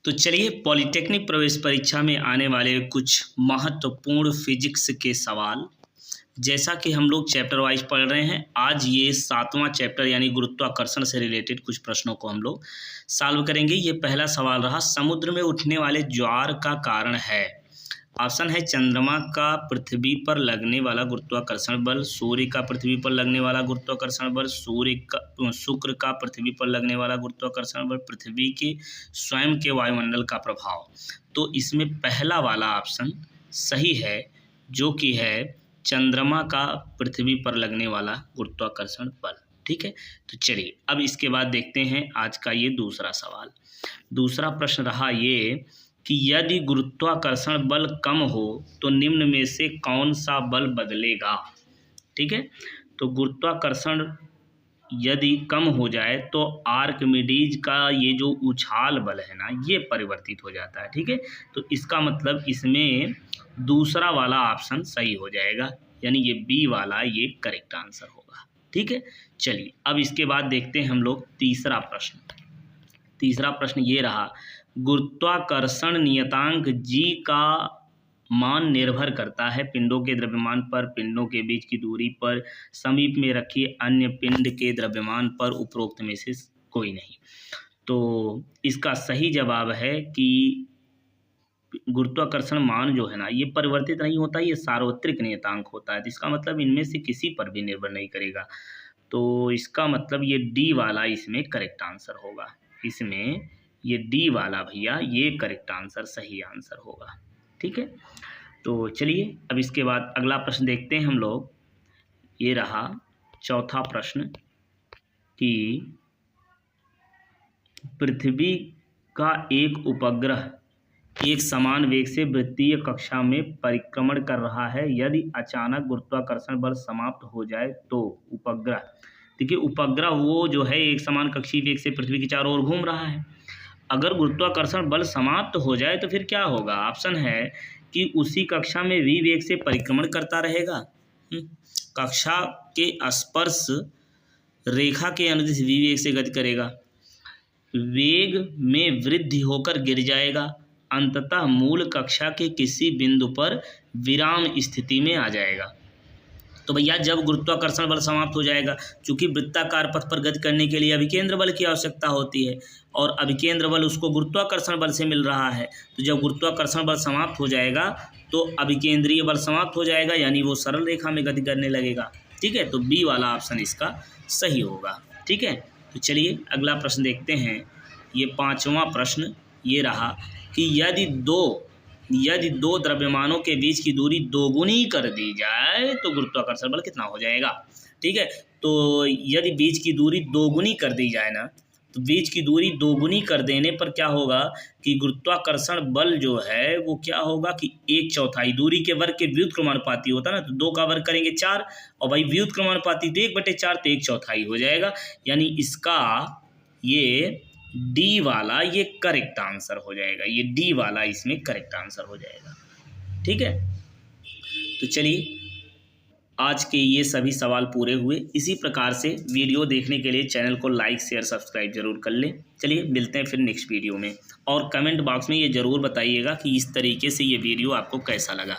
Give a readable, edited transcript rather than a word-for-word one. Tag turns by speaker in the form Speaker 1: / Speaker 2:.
Speaker 1: तो चलिए पॉलिटेक्निक प्रवेश परीक्षा में आने वाले कुछ महत्वपूर्ण फिजिक्स के सवाल, जैसा कि हम लोग चैप्टर वाइज पढ़ रहे हैं। आज ये 7वां चैप्टर यानी गुरुत्वाकर्षण से रिलेटेड कुछ प्रश्नों को हम लोग सॉल्व करेंगे। ये पहला सवाल रहा, समुद्र में उठने वाले ज्वार का कारण है। ऑप्शन है चंद्रमा का पृथ्वी पर लगने वाला गुरुत्वाकर्षण बल, सूर्य का पृथ्वी पर लगने वाला गुरुत्वाकर्षण बल, शुक्र का पृथ्वी पर लगने वाला गुरुत्वाकर्षण बल, पृथ्वी के स्वयं के वायुमंडल का प्रभाव। तो इसमें पहला वाला ऑप्शन सही है, जो कि है चंद्रमा का पृथ्वी पर लगने वाला गुरुत्वाकर्षण बल। ठीक है, तो चलिए अब इसके बाद देखते हैं आज का ये दूसरा सवाल। दूसरा प्रश्न रहा ये कि यदि गुरुत्वाकर्षण बल कम हो तो निम्न में से कौन सा बल बदलेगा। ठीक है, तो गुरुत्वाकर्षण यदि कम हो जाए तो आर्किमिडीज का ये जो उछाल बल है ना, ये परिवर्तित हो जाता है। ठीक है, तो इसका मतलब इसमें दूसरा वाला ऑप्शन सही हो जाएगा, यानी ये बी वाला ये करेक्ट आंसर होगा। ठीक है, चलिए अब इसके बाद देखते हैं हम लोग तीसरा प्रश्न। तीसरा प्रश्न ये रहा, गुरुत्वाकर्षण नियतांक जी का मान निर्भर करता है पिंडों के द्रव्यमान पर, पिंडों के बीच की दूरी पर, समीप में रखी अन्य पिंड के द्रव्यमान पर, उपरोक्त में से कोई नहीं। तो इसका सही जवाब है कि गुरुत्वाकर्षण मान जो है ना, ये परिवर्तित नहीं होता, ये सार्वत्रिक नियतांक होता है। तो इसका मतलब इनमें से किसी पर भी निर्भर नहीं करेगा। तो इसका मतलब ये डी वाला इसमें करेक्ट आंसर होगा। इसमें ये डी वाला भैया ये करेक्ट आंसर सही आंसर होगा। ठीक है, तो चलिए अब इसके बाद अगला प्रश्न देखते हैं हम लोग। ये रहा चौथा प्रश्न कि पृथ्वी का एक उपग्रह एक समान वेग से वृत्तीय कक्षा में परिक्रमण कर रहा है। यदि अचानक गुरुत्वाकर्षण बल समाप्त हो जाए तो उपग्रह, देखिए उपग्रह वो जो है एक समान कक्षीय वेग से पृथ्वी के चारों ओर घूम रहा है। अगर गुरुत्वाकर्षण बल समाप्त हो जाए तो फिर क्या होगा। ऑप्शन है कि उसी कक्षा में v वेग से परिक्रमण करता रहेगा, कक्षा के स्पर्श रेखा के अनुदिश v वेग से गति करेगा, वेग में वृद्धि होकर गिर जाएगा, अंततः मूल कक्षा के किसी बिंदु पर विराम स्थिति में आ जाएगा। तो भैया जब गुरुत्वाकर्षण बल समाप्त हो जाएगा, चूंकि वृत्ताकार पथ पर गति करने के लिए अभिकेंद्र बल की आवश्यकता होती है और अभिकेंद्र बल उसको गुरुत्वाकर्षण बल से मिल रहा है। तो जब गुरुत्वाकर्षण बल समाप्त हो जाएगा तो अभिकेंद्रीय बल समाप्त हो जाएगा, यानी वो सरल रेखा में गति करने लगेगा। ठीक है, तो बी वाला ऑप्शन इसका सही होगा। ठीक है, तो चलिए अगला प्रश्न देखते हैं। ये पाँचवां प्रश्न ये रहा कि यदि दो द्रव्यमानों के बीच की दूरी दोगुनी कर दी जाए तो गुरुत्वाकर्षण बल कितना हो जाएगा। ठीक है, तो यदि बीच की दूरी दोगुनी कर दी जाए ना, तो बीच की दूरी दोगुनी कर देने पर क्या होगा कि गुरुत्वाकर्षण बल जो है वो क्या होगा कि 1/4 दूरी के वर्ग के व्युत्क्रमानुपाती होता है ना, तो 2 का वर्ग करेंगे 4 और भाई व्युत्क्रमानुपाती तो 1/4 तो 1/4 हो जाएगा, यानी इसका ये डी वाला ये करेक्ट आंसर हो जाएगा। ये डी वाला इसमें करेक्ट आंसर हो जाएगा। ठीक है, तो चलिए आज के ये सभी सवाल पूरे हुए। इसी प्रकार से वीडियो देखने के लिए चैनल को लाइक शेयर सब्सक्राइब जरूर कर लें। चलिए मिलते हैं फिर नेक्स्ट वीडियो में, और कमेंट बॉक्स में ये ज़रूर बताइएगा कि इस तरीके से ये वीडियो आपको कैसा लगा।